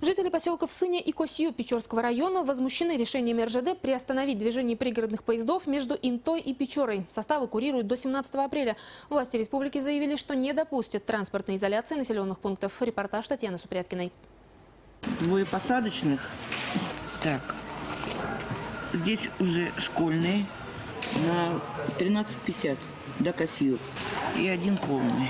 Жители поселков Сыня и Косью Печорского района возмущены решением РЖД приостановить движение пригородных поездов между Интой и Печорой. Составы курируют до 17 апреля. Власти республики заявили, что не допустят транспортной изоляции населенных пунктов. Репортаж Татьяны Супряткиной. Двое посадочных. Так, здесь уже школьные на 13:50 до Косью и один полный.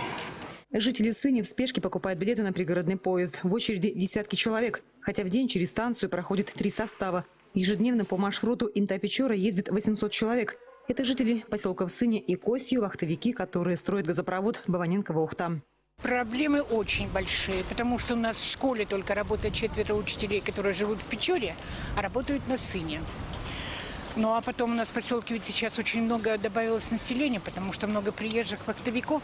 Жители Сыни в спешке покупают билеты на пригородный поезд. В очереди десятки человек, хотя в день через станцию проходит 3 состава. Ежедневно по маршруту Инта-Печора ездит 800 человек. Это жители поселков Сыня и Косью, вахтовики, которые строят газопровод Баваненково-Ухта. Проблемы очень большие, потому что у нас в школе только работает 4 учителей, которые живут в Печоре, а работают на Сыне. Ну а потом у нас в поселке ведь сейчас очень много добавилось населения, потому что много приезжих вахтовиков,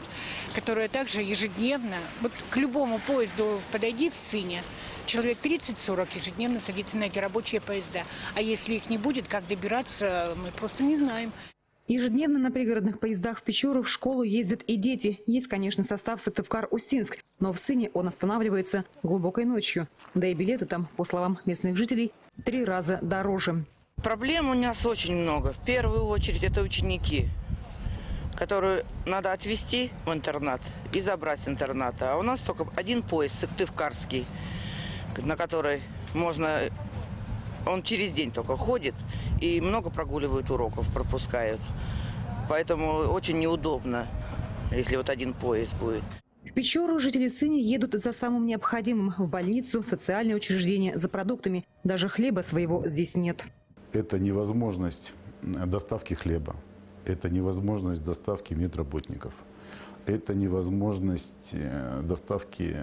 которые также ежедневно, вот к любому поезду подойди в Сыне, человек 30-40 ежедневно садится на эти рабочие поезда. А если их не будет, как добираться, мы просто не знаем. Ежедневно на пригородных поездах в Печору в школу ездят и дети. Есть, конечно, состав Сыктывкар-Устинск, но в Сыне он останавливается глубокой ночью. Да и билеты там, по словам местных жителей, в 3 раза дороже. Проблем у нас очень много. В первую очередь это ученики, которые надо отвезти в интернат и забрать с интерната. А у нас только один поезд Сыктывкарский, на который можно... Он через день только ходит и много прогуливают уроков, пропускают. Поэтому очень неудобно, если вот один поезд будет. В Печору жители Сыни едут за самым необходимым – в больницу, социальное учреждение, за продуктами. Даже хлеба своего здесь нет. Это невозможность доставки хлеба, это невозможность доставки медработников, это невозможность доставки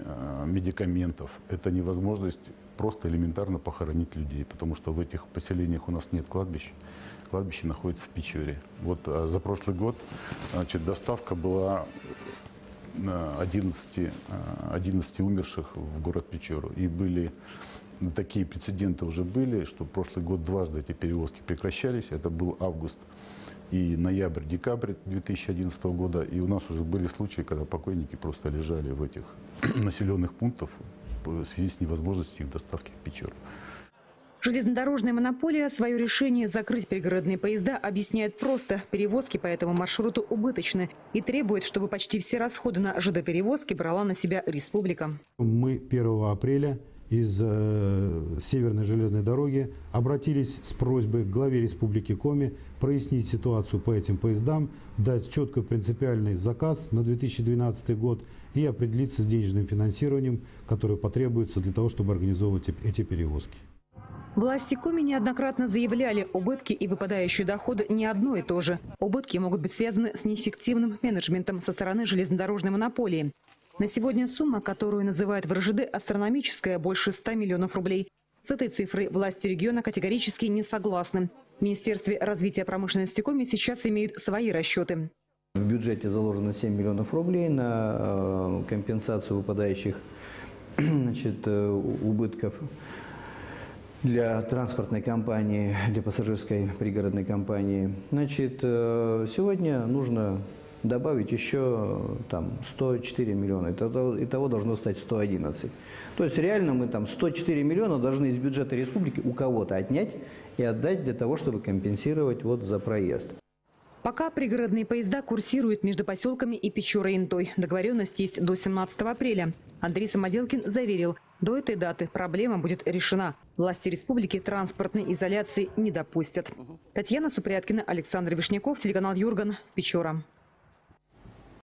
медикаментов, это невозможность просто элементарно похоронить людей, потому что в этих поселениях у нас нет кладбищ. Кладбище находится в Печоре. Вот за прошлый год, значит, доставка была 11 умерших в город Печору. И были такие прецеденты уже были, что прошлый год дважды эти перевозки прекращались. Это был август и ноябрь-декабрь 2011 года. И у нас уже были случаи, когда покойники просто лежали в этих населенных пунктах в связи с невозможностью их доставки в Печору. Железнодорожная монополия свое решение закрыть пригородные поезда объясняет просто. Перевозки по этому маршруту убыточны и требует, чтобы почти все расходы на ЖД-перевозки брала на себя республика. Мы 1 апреля из Северной железной дороги обратились с просьбой к главе республики Коми прояснить ситуацию по этим поездам, дать четко принципиальный заказ на 2012 год и определиться с денежным финансированием, которое потребуется для того, чтобы организовывать эти перевозки. Власти Коми неоднократно заявляли, убытки и выпадающие доходы не одно и то же. Убытки могут быть связаны с неэффективным менеджментом со стороны железнодорожной монополии. На сегодня сумма, которую называют в РЖД, астрономическая, больше 100 миллионов рублей. С этой цифрой власти региона категорически не согласны. В Министерстве развития промышленности Коми сейчас имеют свои расчеты. В бюджете заложено 7 миллионов рублей на компенсацию выпадающих, значит, убытков для транспортной компании, для пассажирской пригородной компании. Значит, сегодня нужно добавить еще там 104 миллиона. Итого должно стать 111. То есть реально мы там 104 миллиона должны из бюджета республики у кого-то отнять и отдать для того, чтобы компенсировать вот за проезд. Пока пригородные поезда курсируют между поселками и Печорой и Интой. Договоренность есть до 17 апреля. Андрей Самоделкин заверил, до этой даты проблема будет решена. Власти республики транспортной изоляции не допустят. Татьяна Супряткина, Александр Вишняков, телеканал Юрган, Печора.